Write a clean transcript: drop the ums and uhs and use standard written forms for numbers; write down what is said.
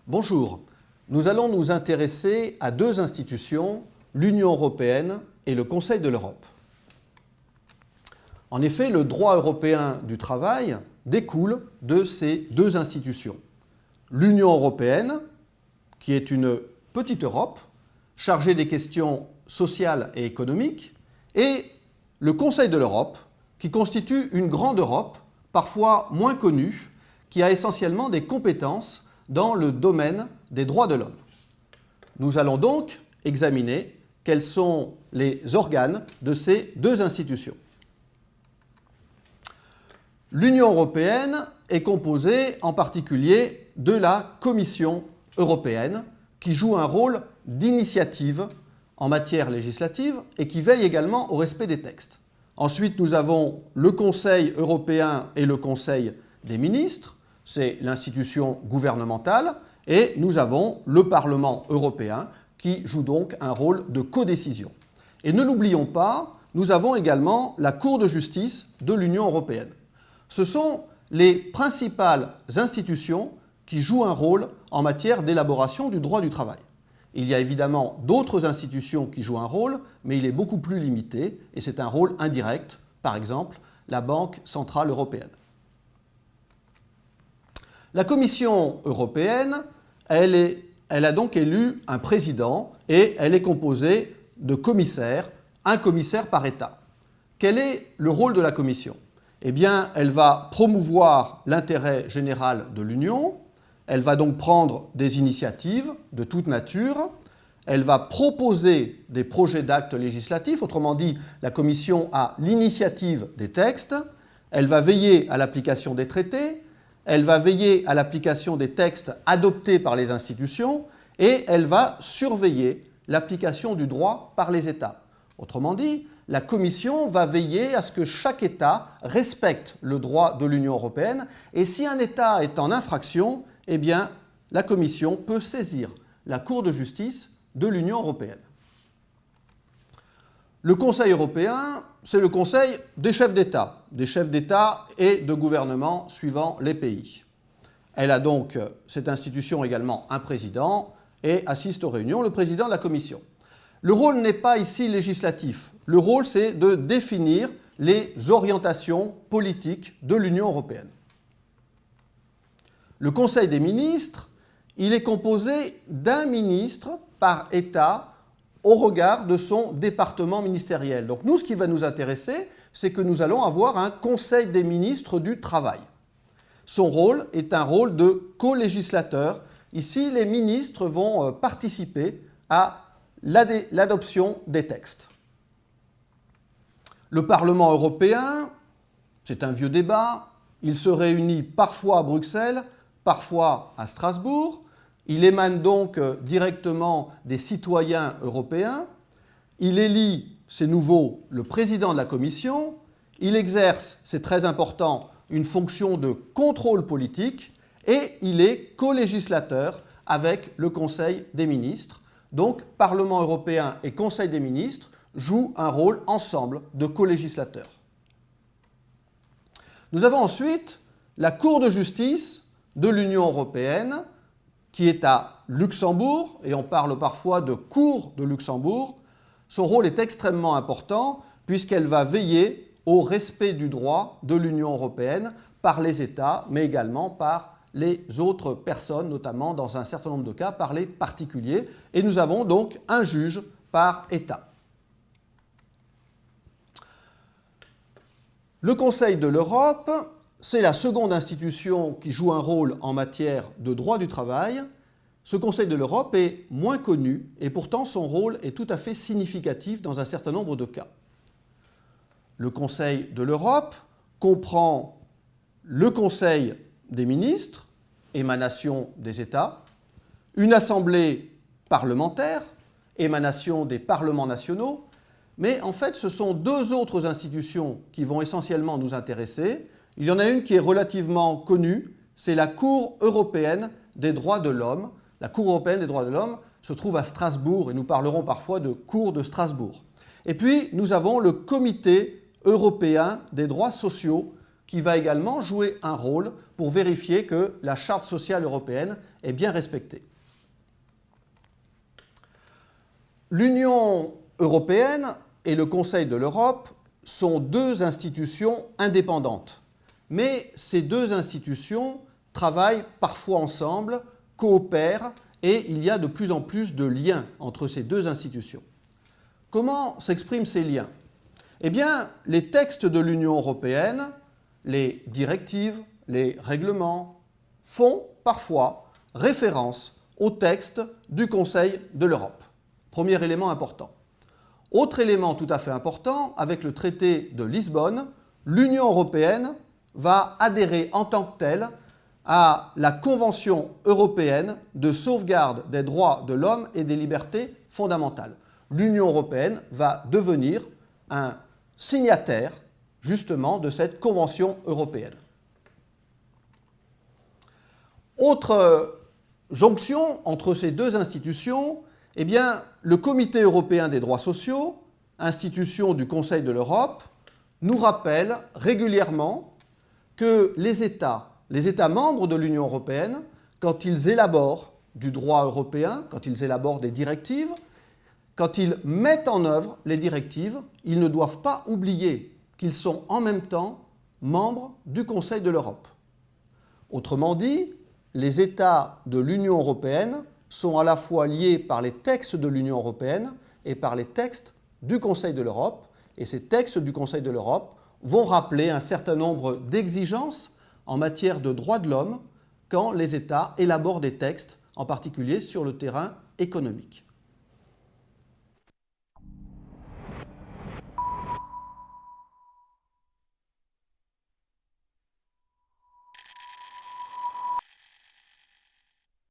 Bonjour, nous allons nous intéresser à deux institutions, l'Union européenne et le Conseil de l'Europe. En effet, le droit européen du travail découle de ces deux institutions. L'Union européenne, qui est une petite Europe, chargée des questions sociales et économiques, et le Conseil de l'Europe, qui constitue une grande Europe, parfois moins connue, qui a essentiellement des compétences dans le domaine des droits de l'homme. Nous allons donc examiner quels sont les organes de ces deux institutions. L'Union européenne est composée en particulier de la Commission européenne qui joue un rôle d'initiative en matière législative et qui veille également au respect des textes. Ensuite, nous avons le Conseil européen et le Conseil des ministres, c'est l'institution gouvernementale, et nous avons le Parlement européen qui joue donc un rôle de codécision. Et ne l'oublions pas, nous avons également la Cour de justice de l'Union européenne. Ce sont les principales institutions qui jouent un rôle en matière d'élaboration du droit du travail. Il y a évidemment d'autres institutions qui jouent un rôle, mais il est beaucoup plus limité et c'est un rôle indirect, par exemple la Banque centrale européenne. La Commission européenne, elle a donc élu un président et elle est composée de commissaires, un commissaire par État. Quel est le rôle de la Commission ? Eh bien, elle va promouvoir l'intérêt général de l'Union, elle va donc prendre des initiatives de toute nature, elle va proposer des projets d'actes législatifs, autrement dit, la Commission a l'initiative des textes, elle va veiller à l'application des traités, elle va veiller à l'application des textes adoptés par les institutions et elle va surveiller l'application du droit par les États. Autrement dit, la Commission va veiller à ce que chaque État respecte le droit de l'Union européenne et si un État est en infraction, eh bien, la Commission peut saisir la Cour de justice de l'Union européenne. Le Conseil européen, c'est le conseil des chefs d'État et de gouvernement suivant les pays. Elle a donc, cette institution également, un président et assiste aux réunions, le président de la Commission. Le rôle n'est pas ici législatif. Le rôle, c'est de définir les orientations politiques de l'Union européenne. Le Conseil des ministres, il est composé d'un ministre par État au regard de son département ministériel. Donc nous, ce qui va nous intéresser, c'est que nous allons avoir un Conseil des ministres du travail. Son rôle est un rôle de co-législateur. Ici, les ministres vont participer à l'adoption des textes. Le Parlement européen, c'est un vieux débat, il se réunit parfois à Bruxelles, parfois à Strasbourg. Il émane donc directement des citoyens européens. Il élit, c'est nouveau, le président de la Commission. Il exerce, c'est très important, une fonction de contrôle politique et il est co-législateur avec le Conseil des ministres. Donc, Parlement européen et Conseil des ministres jouent un rôle ensemble de co-législateurs. Nous avons ensuite la Cour de justice de l'Union européenne qui est à Luxembourg, et on parle parfois de Cour de Luxembourg. Son rôle est extrêmement important puisqu'elle va veiller au respect du droit de l'Union européenne par les États, mais également par les autres personnes, notamment dans un certain nombre de cas par les particuliers. Et nous avons donc un juge par État. Le Conseil de l'Europe, c'est la seconde institution qui joue un rôle en matière de droit du travail. Ce Conseil de l'Europe est moins connu et pourtant son rôle est tout à fait significatif dans un certain nombre de cas. Le Conseil de l'Europe comprend le Conseil des ministres, émanation des États, une assemblée parlementaire, émanation des parlements nationaux, mais en fait ce sont deux autres institutions qui vont essentiellement nous intéresser. Il y en a une qui est relativement connue, c'est la Cour européenne des droits de l'homme. La Cour européenne des droits de l'homme se trouve à Strasbourg et nous parlerons parfois de Cour de Strasbourg. Et puis nous avons le Comité européen des droits sociaux qui va également jouer un rôle pour vérifier que la Charte sociale européenne est bien respectée. L'Union européenne et le Conseil de l'Europe sont deux institutions indépendantes, mais ces deux institutions travaillent parfois ensemble, coopèrent, et il y a de plus en plus de liens entre ces deux institutions. Comment s'expriment ces liens? Eh bien, les textes de l'Union européenne, les directives, les règlements, font parfois référence aux textes du Conseil de l'Europe. Premier élément important. Autre élément tout à fait important, avec le traité de Lisbonne, l'Union européenne va adhérer en tant que telle à la Convention européenne de sauvegarde des droits de l'homme et des libertés fondamentales. L'Union européenne va devenir un signataire, justement, de cette Convention européenne. Autre jonction entre ces deux institutions, eh bien, le Comité européen des droits sociaux, institution du Conseil de l'Europe, nous rappelle régulièrement que les États membres de l'Union européenne, quand ils élaborent du droit européen, quand ils élaborent des directives, quand ils mettent en œuvre les directives, ils ne doivent pas oublier qu'ils sont en même temps membres du Conseil de l'Europe. Autrement dit, les États de l'Union européenne sont à la fois liés par les textes de l'Union européenne et par les textes du Conseil de l'Europe, et ces textes du Conseil de l'Europe vont rappeler un certain nombre d'exigences en matière de droits de l'homme quand les États élaborent des textes, en particulier sur le terrain économique.